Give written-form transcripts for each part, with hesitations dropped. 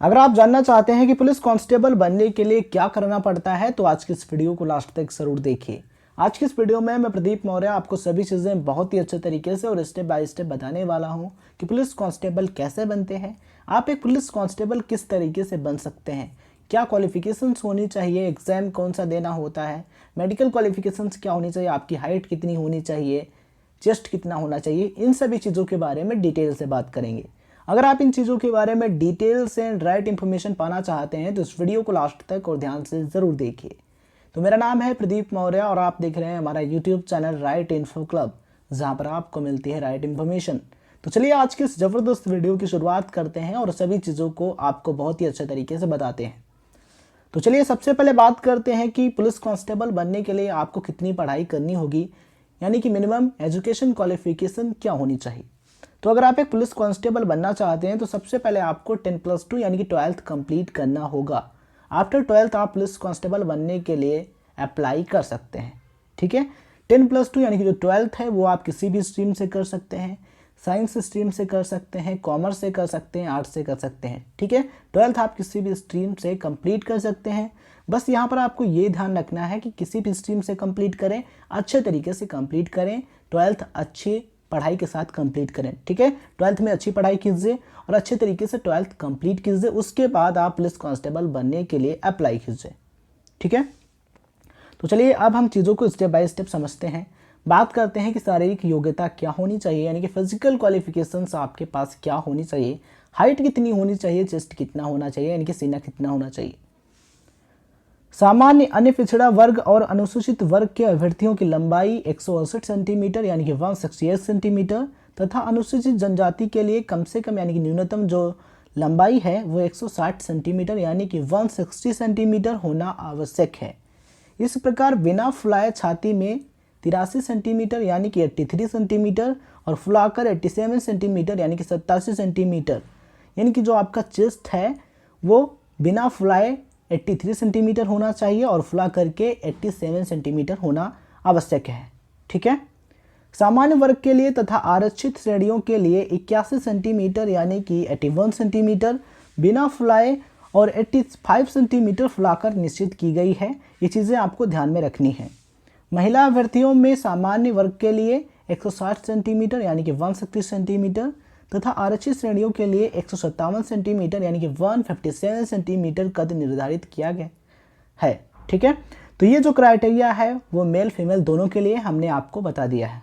अगर आप जानना चाहते हैं कि पुलिस कांस्टेबल बनने के लिए क्या करना पड़ता है तो आज की इस वीडियो को लास्ट तक जरूर देखिए। आज की इस वीडियो में मैं प्रदीप मौर्य आपको सभी चीज़ें बहुत ही अच्छे तरीके से और स्टेप बाय स्टेप बताने वाला हूं कि पुलिस कांस्टेबल कैसे बनते हैं, आप एक पुलिस कांस्टेबल किस तरीके से बन सकते हैं, क्या क्वालिफिकेशंस होनी चाहिए, एग्जाम कौन सा देना होता है, मेडिकल क्वालिफिकेशंस क्या होनी चाहिए, आपकी हाइट कितनी होनी चाहिए, चेस्ट कितना होना चाहिए, इन सभी चीज़ों के बारे में डिटेल से बात करेंगे। अगर आप इन चीज़ों के बारे में डिटेल से राइट इन्फॉर्मेशन पाना चाहते हैं तो इस वीडियो को लास्ट तक और ध्यान से ज़रूर देखिए। तो मेरा नाम है प्रदीप मौर्य और आप देख रहे हैं हमारा YouTube channel right info club, जहां पर आपको मिलती है राइट इन्फॉर्मेशन। तो चलिए आज की इस ज़बरदस्त वीडियो की शुरुआत करते हैं और सभी चीज़ों को आपको बहुत ही अच्छे तरीके से बताते हैं। तो चलिए सबसे पहले बात करते हैं कि पुलिस कांस्टेबल बनने के लिए आपको कितनी पढ़ाई करनी होगी, यानी कि मिनिमम एजुकेशन क्वालिफिकेशन क्या होनी चाहिए। तो अगर आप एक पुलिस कांस्टेबल बनना चाहते हैं तो सबसे पहले आपको 10+2 यानी कि 12th कंप्लीट करना होगा। आफ्टर 12th आप पुलिस कांस्टेबल बनने के लिए अप्लाई कर सकते हैं। ठीक है, 10+2 यानी कि जो 12th है वो आप किसी भी स्ट्रीम से कर सकते हैं, साइंस स्ट्रीम से कर सकते हैं, कॉमर्स से कर सकते हैं, आर्ट्स से कर सकते हैं। ठीक है, 12th आप किसी भी स्ट्रीम से कंप्लीट कर सकते हैं। बस यहाँ पर आपको ये ध्यान रखना है कि किसी भी स्ट्रीम से कंप्लीट करें, अच्छे तरीके से कंप्लीट करें, 12th अच्छी पढ़ाई के साथ कंप्लीट करें। ठीक है, 12th में अच्छी पढ़ाई कीजिए और अच्छे तरीके से 12th कंप्लीट कीजिए, उसके बाद आप पुलिस कांस्टेबल बनने के लिए अप्लाई कीजिए। ठीक है, तो चलिए अब हम चीज़ों को स्टेप बाय स्टेप समझते हैं। बात करते हैं कि शारीरिक योग्यता क्या होनी चाहिए, यानी कि फिजिकल क्वालिफिकेशंस आपके पास क्या होनी चाहिए, हाइट कितनी होनी चाहिए, चेस्ट कितना होना चाहिए, यानी कि सीना कितना होना चाहिए। सामान्य, अन्य पिछड़ा वर्ग और अनुसूचित वर्ग के अभ्यर्थियों की लंबाई 168 सेंटीमीटर यानी कि 168 सेंटीमीटर तथा अनुसूचित जनजाति के लिए कम से कम यानी कि न्यूनतम जो लंबाई है वो 160 सेंटीमीटर यानी कि 160 सेंटीमीटर होना आवश्यक है। इस प्रकार बिना फुलाए छाती में 83 सेंटीमीटर यानी कि 83 सेंटीमीटर और फुलाकर 87 सेंटीमीटर यानी कि 87 सेंटीमीटर, यानी कि जो आपका चेस्ट है वो बिना फुलाए 83 सेंटीमीटर होना चाहिए और फुला करके 87 सेंटीमीटर होना आवश्यक है। ठीक है, सामान्य वर्ग के लिए तथा आरक्षित श्रेणियों के लिए 81 सेंटीमीटर यानी कि 81 सेंटीमीटर बिना फुलाए और 85 सेंटीमीटर फुलाकर निश्चित की गई है। ये चीज़ें आपको ध्यान में रखनी है। महिला अभ्यर्थियों में सामान्य वर्ग के लिए 160 सेंटीमीटर यानी कि 160 सेंटीमीटर तथा आरक्षित श्रेणियों के लिए 157 सेंटीमीटर यानी कि 157 सेंटीमीटर कद निर्धारित किया गया है। ठीक है, तो ये जो क्राइटेरिया है वो मेल फीमेल दोनों के लिए हमने आपको बता दिया है।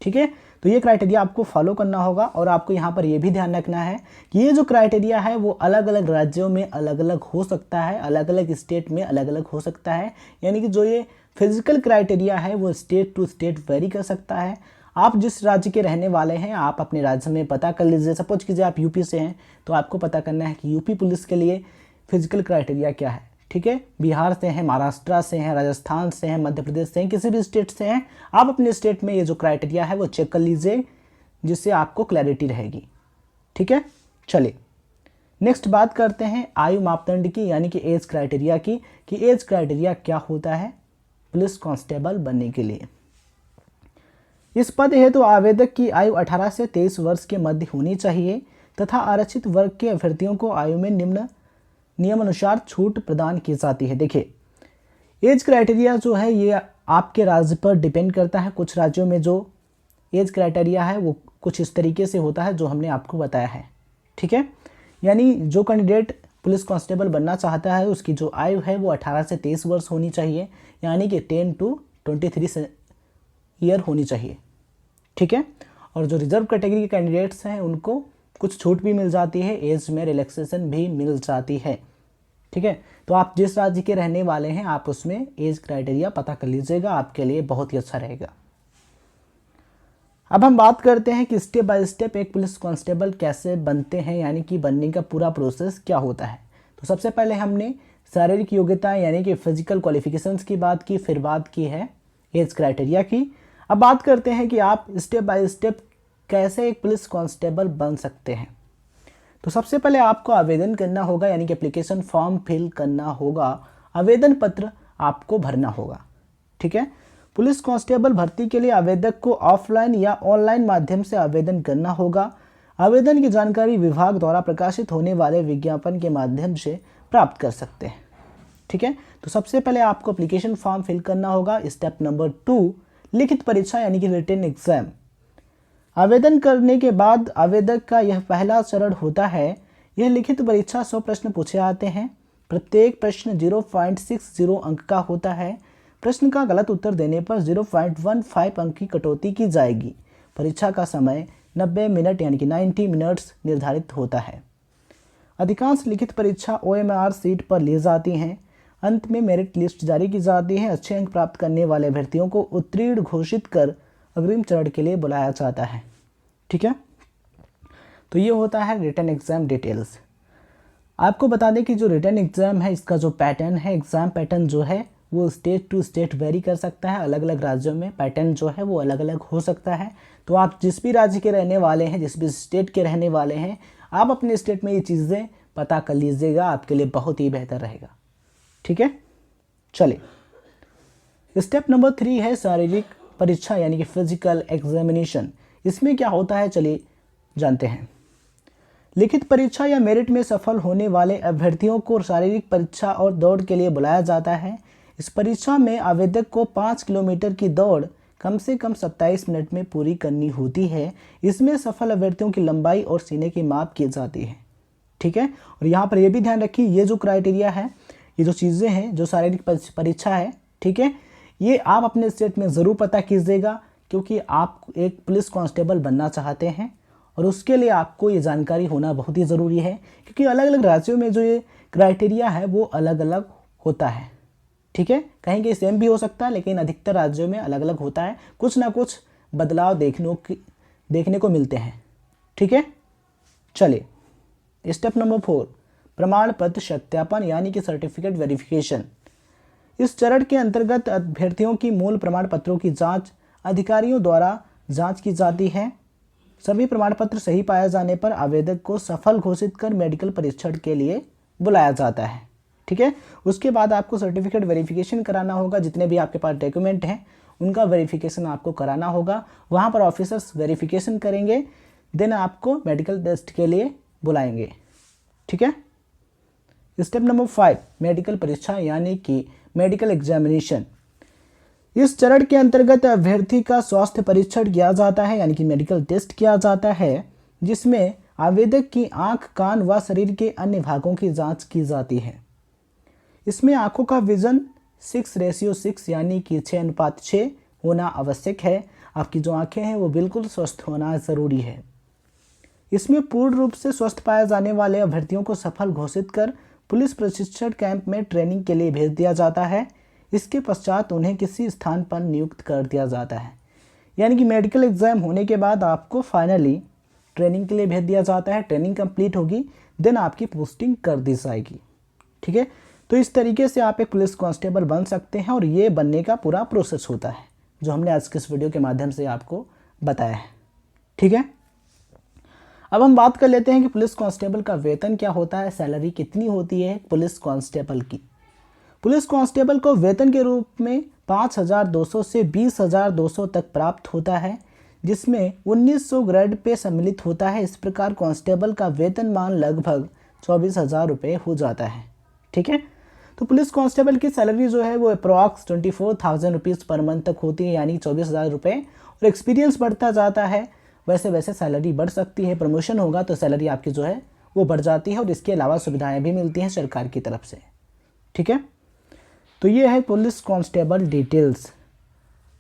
ठीक है, तो ये क्राइटेरिया आपको फॉलो करना होगा और आपको यहाँ पर ये भी ध्यान रखना है कि ये जो क्राइटेरिया है वो अलग अलग राज्यों में अलग अलग हो सकता है, अलग अलग स्टेट में अलग अलग हो सकता है। यानी कि जो ये फिजिकल क्राइटेरिया है वो स्टेट टू स्टेट वेरी कर सकता है। आप जिस राज्य के रहने वाले हैं आप अपने राज्य में पता कर लीजिए। सपोज कीजिए आप यूपी से हैं तो आपको पता करना है कि यूपी पुलिस के लिए फिजिकल क्राइटेरिया क्या है। ठीक है, बिहार से हैं, महाराष्ट्र से हैं, राजस्थान से हैं, मध्य प्रदेश से हैं, किसी भी स्टेट से हैं, आप अपने स्टेट में ये जो क्राइटेरिया है वो चेक कर लीजिए, जिससे आपको क्लैरिटी रहेगी। ठीक है, चलिए नेक्स्ट बात करते हैं आयु मापदंड की, यानी कि एज क्राइटेरिया की, कि एज क्राइटेरिया क्या होता है पुलिस कांस्टेबल बनने के लिए। इस पद हेतु आवेदक की आयु 18 से 23 वर्ष के मध्य होनी चाहिए तथा आरक्षित वर्ग के अभ्यर्थियों को आयु में निम्न नियमानुसार छूट प्रदान की जाती है। देखिए, एज क्राइटेरिया जो है ये आपके राज्य पर डिपेंड करता है। कुछ राज्यों में जो एज क्राइटेरिया है वो कुछ इस तरीके से होता है जो हमने आपको बताया है। ठीक है, यानी जो कैंडिडेट पुलिस कांस्टेबल बनना चाहता है उसकी जो आयु है वो 18 से 23 वर्ष होनी चाहिए, यानी कि 10 to 23 ईयर होनी चाहिए। ठीक है, और जो रिजर्व कैटेगरी के कैंडिडेट्स हैं उनको कुछ छूट भी मिल जाती है, एज में रिलैक्सेशन भी मिल जाती है। ठीक है, तो आप जिस राज्य के रहने वाले हैं आप उसमें एज क्राइटेरिया पता कर लीजिएगा, आपके लिए बहुत ही अच्छा रहेगा। अब हम बात करते हैं कि स्टेप बाय स्टेप एक पुलिस कांस्टेबल कैसे बनते हैं, यानी कि बनने का पूरा प्रोसेस क्या होता है। तो सबसे पहले हमने शारीरिक योग्यता यानी कि फिजिकल क्वालिफिकेशंस की बात की, फिर बात की है एज क्राइटेरिया की। अब बात करते हैं कि आप स्टेप बाय स्टेप कैसे एक पुलिस कांस्टेबल बन सकते हैं। तो सबसे पहले आपको आवेदन करना होगा, यानी कि एप्लीकेशन फॉर्म फिल करना होगा, आवेदन पत्र आपको भरना होगा। ठीक है, पुलिस कांस्टेबल भर्ती के लिए आवेदक को ऑफलाइन या ऑनलाइन माध्यम से आवेदन करना होगा। आवेदन की जानकारी विभाग द्वारा प्रकाशित होने वाले विज्ञापन के माध्यम से प्राप्त कर सकते हैं। ठीक है, तो सबसे पहले आपको एप्लीकेशन फॉर्म फिल करना होगा। स्टेप नंबर 2, लिखित परीक्षा यानी कि रिटन एग्जाम। आवेदन करने के बाद आवेदक का यह पहला चरण होता है। यह लिखित परीक्षा 100 प्रश्न पूछे जाते हैं। प्रत्येक प्रश्न 0.60 अंक का होता है। प्रश्न का गलत उत्तर देने पर 0.15 अंक की कटौती की जाएगी। परीक्षा का समय 90 मिनट यानी कि 90 मिनट्स निर्धारित होता है। अधिकांश लिखित परीक्षा OMR सीट पर ली जाती हैं। अंत में मेरिट लिस्ट जारी की जाती है। अच्छे अंक प्राप्त करने वाले अभ्यर्थियों को उत्तीर्ण घोषित कर अग्रिम चरण के लिए बुलाया जाता है। ठीक है, तो ये होता है रिटन एग्जाम डिटेल्स। आपको बता दें कि जो रिटन एग्जाम है इसका जो पैटर्न है, एग्जाम पैटर्न जो है वो स्टेट टू स्टेट वेरी कर सकता है। अलग अलग राज्यों में पैटर्न जो है वो अलग अलग हो सकता है। तो आप जिस भी राज्य के रहने वाले हैं, जिस भी स्टेट के रहने वाले हैं, आप अपने स्टेट में ये चीज़ें पता कर लीजिएगा, आपके लिए बहुत ही बेहतर रहेगा। ठीक है, चलिए स्टेप नंबर 3 है शारीरिक परीक्षा यानी कि फिजिकल एग्जामिनेशन। इसमें क्या होता है चलिए जानते हैं। लिखित परीक्षा या मेरिट में सफल होने वाले अभ्यर्थियों को शारीरिक परीक्षा और दौड़ के लिए बुलाया जाता है। इस परीक्षा में आवेदक को 5 किलोमीटर की दौड़ कम से कम 27 मिनट में पूरी करनी होती है। इसमें सफल अभ्यर्थियों की लंबाई और सीने की माप की जाती है। ठीक है, और यहाँ पर यह भी ध्यान रखिए, ये जो क्राइटेरिया है, ये जो चीज़ें हैं, जो शारीरिक परीक्षा है, ठीक है, ये आप अपने स्टेट में ज़रूर पता कीजिएगा, क्योंकि आप एक पुलिस कांस्टेबल बनना चाहते हैं और उसके लिए आपको ये जानकारी होना बहुत ही ज़रूरी है, क्योंकि अलग अलग राज्यों में जो ये क्राइटेरिया है वो अलग अलग होता है। ठीक है, कहीं कहीं सेम भी हो सकता है, लेकिन अधिकतर राज्यों में अलग अलग होता है। कुछ ना कुछ बदलाव देखने को मिलते हैं। ठीक है, चलिए स्टेप नंबर 4, प्रमाण पत्र सत्यापन यानी कि सर्टिफिकेट वेरिफिकेशन। इस चरण के अंतर्गत अभ्यर्थियों की मूल प्रमाण पत्रों की जांच अधिकारियों द्वारा जांच की जाती है। सभी प्रमाण पत्र सही पाए जाने पर आवेदक को सफल घोषित कर मेडिकल परीक्षण के लिए बुलाया जाता है। ठीक है, उसके बाद आपको सर्टिफिकेट वेरिफिकेशन कराना होगा। जितने भी आपके पास डॉक्यूमेंट हैं उनका वेरिफिकेशन आपको कराना होगा। वहाँ पर ऑफिसर्स वेरिफिकेशन करेंगे, देन आपको मेडिकल टेस्ट के लिए बुलाएंगे। ठीक है, स्टेप नंबर 5, मेडिकल परीक्षा यानी कि मेडिकल एग्जामिनेशन। इस चरण के अंतर्गत अभ्यर्थी का स्वास्थ्य परीक्षण किया जाता है यानी कि मेडिकल टेस्ट किया जाता है, जिसमें आवेदक की आंख, कान व शरीर के अन्य भागों की जांच की जाती है। इसमें आंखों का विजन 6:6 यानी कि 6:6 होना आवश्यक है। आपकी जो आंखें हैं वो बिल्कुल स्वस्थ होना ज़रूरी है। इसमें पूर्ण रूप से स्वस्थ पाए जाने वाले अभ्यर्थियों को सफल घोषित कर पुलिस प्रशिक्षण कैंप में ट्रेनिंग के लिए भेज दिया जाता है। इसके पश्चात उन्हें किसी स्थान पर नियुक्त कर दिया जाता है। यानी कि मेडिकल एग्जाम होने के बाद आपको फाइनली ट्रेनिंग के लिए भेज दिया जाता है। ट्रेनिंग कंप्लीट होगी, देन आपकी पोस्टिंग कर दी जाएगी। ठीक है, तो इस तरीके से आप एक पुलिस कांस्टेबल बन सकते हैं और ये बनने का पूरा प्रोसेस होता है जो हमने आज के इस वीडियो के माध्यम से आपको बताया है। ठीक है, अब हम बात कर लेते हैं कि पुलिस कांस्टेबल का वेतन क्या होता है, सैलरी कितनी होती है पुलिस कांस्टेबल की। पुलिस कांस्टेबल को वेतन के रूप में 5,200 से 20,200 तक प्राप्त होता है, जिसमें 1900 ग्रेड पे सम्मिलित होता है। इस प्रकार कांस्टेबल का वेतनमान लगभग 24,000 रुपये हो जाता है। ठीक है, तो पुलिस कांस्टेबल की सैलरी जो है वो अप्रॉक्स 24,000 रुपीज़ पर मंथ तक होती है, यानी 24,000 रुपये। और एक्सपीरियंस बढ़ता जाता है, वैसे वैसे सैलरी बढ़ सकती है। प्रमोशन होगा तो सैलरी आपकी जो है वो बढ़ जाती है और इसके अलावा सुविधाएं भी मिलती हैं सरकार की तरफ से। ठीक है, तो ये है पुलिस कांस्टेबल डिटेल्स।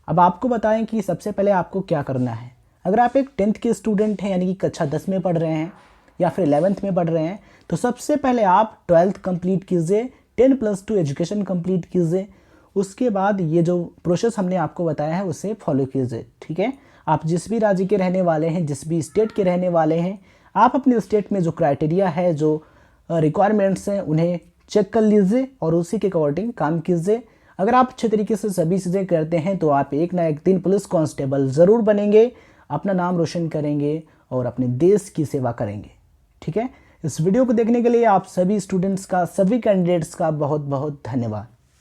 अब आपको बताएं कि सबसे पहले आपको क्या करना है। अगर आप एक 10th के स्टूडेंट हैं यानी कि कक्षा 10 में पढ़ रहे हैं या फिर 11th में पढ़ रहे हैं, तो सबसे पहले आप 12th कंप्लीट कीजिए, 10+2 एजुकेशन कंप्लीट कीजिए। उसके बाद ये जो प्रोसेस हमने आपको बताया है उसे फॉलो कीजिए। ठीक है, आप जिस भी राज्य के रहने वाले हैं, जिस भी स्टेट के रहने वाले हैं, आप अपने स्टेट में जो क्राइटेरिया है, जो रिक्वायरमेंट्स हैं, उन्हें चेक कर लीजिए और उसी के अकॉर्डिंग काम कीजिए। अगर आप अच्छे तरीके से सभी चीज़ें करते हैं तो आप एक ना एक दिन पुलिस कांस्टेबल ज़रूर बनेंगे, अपना नाम रोशन करेंगे और अपने देश की सेवा करेंगे। ठीक है, इस वीडियो को देखने के लिए आप सभी स्टूडेंट्स का, सभी कैंडिडेट्स का बहुत बहुत धन्यवाद।